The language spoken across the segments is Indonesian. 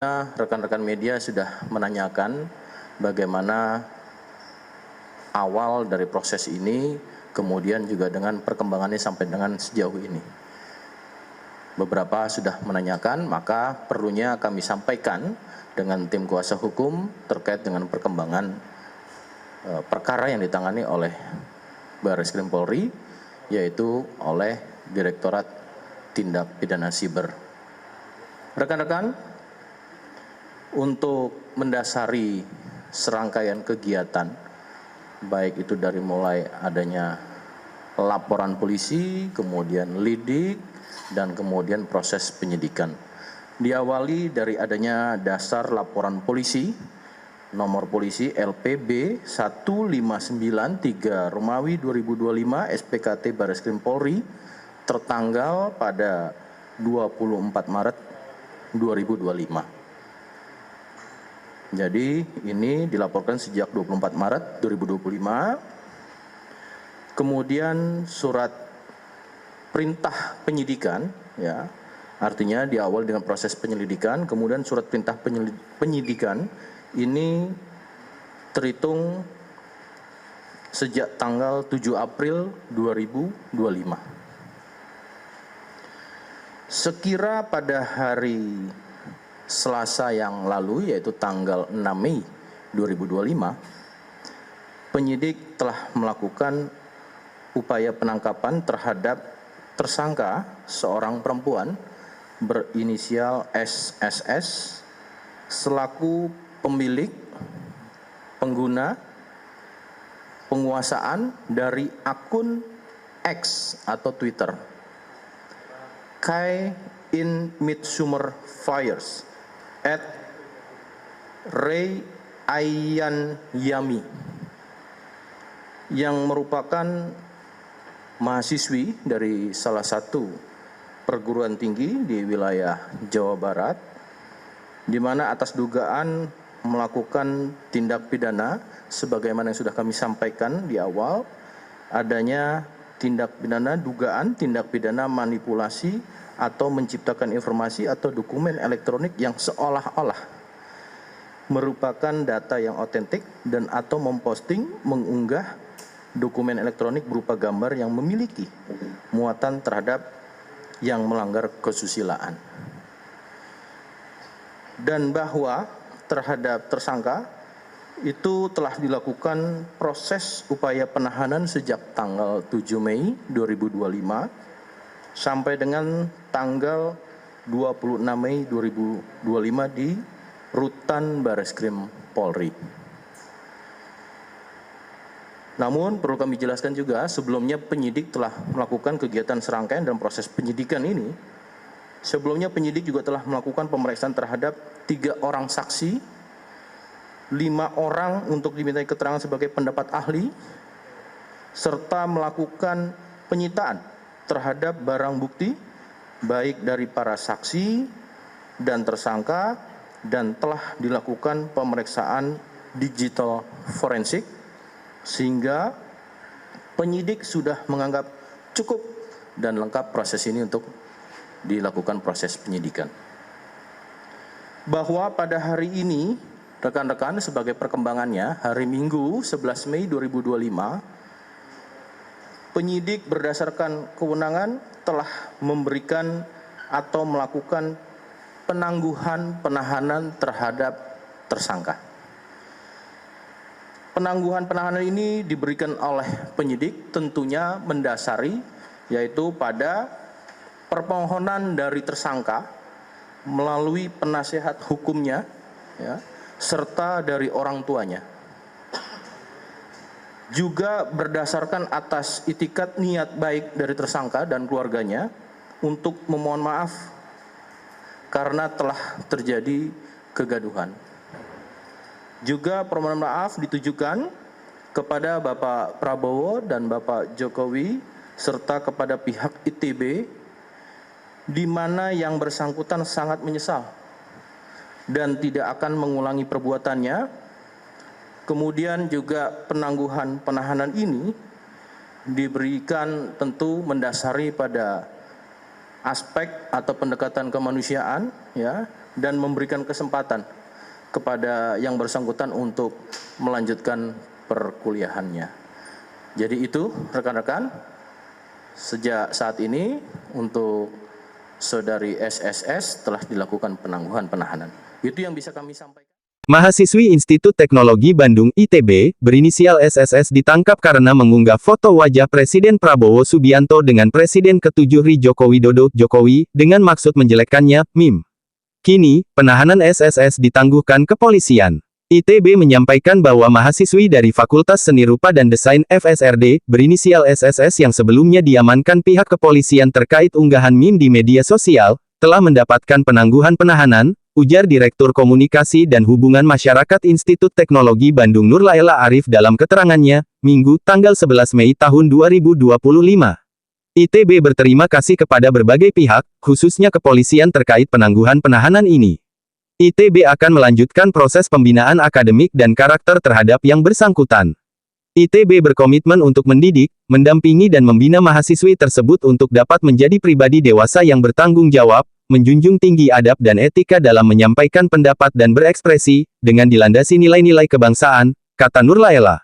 Rekan-rekan media sudah menanyakan bagaimana awal dari proses ini, kemudian juga dengan perkembangannya sampai dengan sejauh ini. Beberapa sudah menanyakan, maka perlunya kami sampaikan dengan tim kuasa hukum terkait dengan perkembangan perkara yang ditangani oleh Barreskrim Polri, yaitu oleh Direktorat Tindak Pidana Siber. Rekan-rekan, untuk mendasari serangkaian kegiatan, baik itu dari mulai adanya laporan polisi, kemudian lidik, dan kemudian proses penyidikan. Diawali dari adanya dasar laporan polisi, nomor polisi LPB 1593 Romawi 2025 SPKT Barreskrim Polri, tertanggal pada 24 Maret 2025. Jadi ini dilaporkan sejak 24 Maret 2025. Kemudian surat perintah penyidikan, ya, artinya diawali dengan proses penyelidikan. Kemudian surat perintah penyidikan ini terhitung sejak tanggal 7 April 2025. Sekira pada hari Selasa yang lalu, yaitu tanggal 6 Mei 2025, penyidik telah melakukan upaya penangkapan terhadap tersangka seorang perempuan berinisial SSS selaku pemilik, pengguna, penguasaan dari akun X atau Twitter Kai in Midsummer Fires @Ray Ayan Yami, yang merupakan mahasiswi dari salah satu perguruan tinggi di wilayah Jawa Barat, di mana atas dugaan melakukan tindak pidana sebagaimana yang sudah kami sampaikan di awal, adanya tindak pidana dugaan tindak pidana manipulasi atau menciptakan informasi atau dokumen elektronik yang seolah-olah merupakan data yang otentik dan atau memposting, mengunggah dokumen elektronik berupa gambar yang memiliki muatan terhadap yang melanggar kesusilaan. Dan bahwa terhadap tersangka itu telah dilakukan proses upaya penahanan sejak tanggal 7 Mei 2025 sampai dengan tanggal 26 Mei 2025 di Rutan Barreskrim Polri. Namun perlu kami jelaskan juga, sebelumnya penyidik telah melakukan kegiatan serangkaian dalam proses penyidikan ini. Sebelumnya penyidik juga telah melakukan pemeriksaan terhadap 3 orang saksi, 5 orang untuk dimintai keterangan sebagai pendapat ahli, serta melakukan penyitaan terhadap barang bukti baik dari para saksi dan tersangka, dan telah dilakukan pemeriksaan digital forensik sehingga penyidik sudah menganggap cukup dan lengkap proses ini untuk dilakukan proses penyidikan. Bahwa pada hari ini rekan-rekan, sebagai perkembangannya, hari Minggu 11 Mei 2025 penyidik berdasarkan kewenangan telah memberikan atau melakukan penangguhan penahanan terhadap tersangka. Penangguhan penahanan ini diberikan oleh penyidik tentunya mendasari, yaitu pada permohonan dari tersangka melalui penasehat hukumnya, ya, serta dari orang tuanya. Juga berdasarkan atas itikat niat baik dari tersangka dan keluarganya untuk memohon maaf karena telah terjadi kegaduhan. Juga permohonan maaf ditujukan kepada Bapak Prabowo dan Bapak Jokowi serta kepada pihak ITB, di mana yang bersangkutan sangat menyesal dan tidak akan mengulangi perbuatannya. Kemudian juga penangguhan penahanan ini diberikan tentu mendasari pada aspek atau pendekatan kemanusiaan, ya, dan memberikan kesempatan kepada yang bersangkutan untuk melanjutkan perkuliahannya. Jadi itu rekan-rekan, sejak saat ini untuk saudari SSS telah dilakukan penangguhan penahanan. Itu yang bisa kami sampaikan. Mahasiswi Institut Teknologi Bandung ITB, berinisial SSS ditangkap karena mengunggah foto wajah Presiden Prabowo Subianto dengan Presiden ke-7 RI Joko Widodo, Jokowi, dengan maksud menjelekkannya, meme. Kini, penahanan SSS ditangguhkan kepolisian. ITB menyampaikan bahwa mahasiswi dari Fakultas Seni Rupa dan Desain FSRD, berinisial SSS yang sebelumnya diamankan pihak kepolisian terkait unggahan meme di media sosial, telah mendapatkan penangguhan penahanan, ujar Direktur Komunikasi dan Hubungan Masyarakat Institut Teknologi Bandung Nurlaela Arif dalam keterangannya, Minggu, tanggal 11 Mei tahun 2025. ITB berterima kasih kepada berbagai pihak, khususnya kepolisian terkait penangguhan penahanan ini. ITB akan melanjutkan proses pembinaan akademik dan karakter terhadap yang bersangkutan. ITB berkomitmen untuk mendidik, mendampingi dan membina mahasiswi tersebut untuk dapat menjadi pribadi dewasa yang bertanggung jawab, menjunjung tinggi adab dan etika dalam menyampaikan pendapat dan berekspresi, dengan dilandasi nilai-nilai kebangsaan, kata Nurlaela.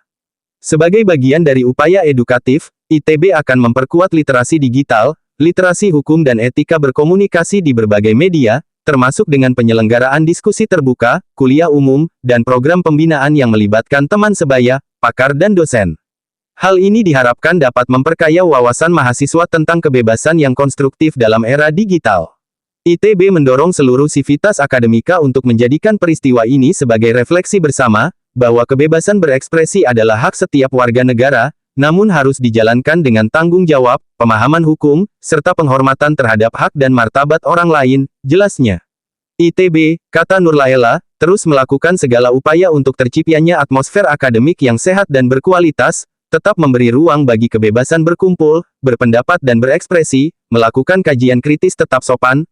Sebagai bagian dari upaya edukatif, ITB akan memperkuat literasi digital, literasi hukum dan etika berkomunikasi di berbagai media, termasuk dengan penyelenggaraan diskusi terbuka, kuliah umum, dan program pembinaan yang melibatkan teman sebaya, pakar dan dosen. Hal ini diharapkan dapat memperkaya wawasan mahasiswa tentang kebebasan yang konstruktif dalam era digital. ITB mendorong seluruh sivitas akademika untuk menjadikan peristiwa ini sebagai refleksi bersama, bahwa kebebasan berekspresi adalah hak setiap warga negara, namun harus dijalankan dengan tanggung jawab, pemahaman hukum, serta penghormatan terhadap hak dan martabat orang lain, jelasnya. ITB, kata Nurlaela, terus melakukan segala upaya untuk terciptanya atmosfer akademik yang sehat dan berkualitas, tetap memberi ruang bagi kebebasan berkumpul, berpendapat dan berekspresi, melakukan kajian kritis tetap sopan,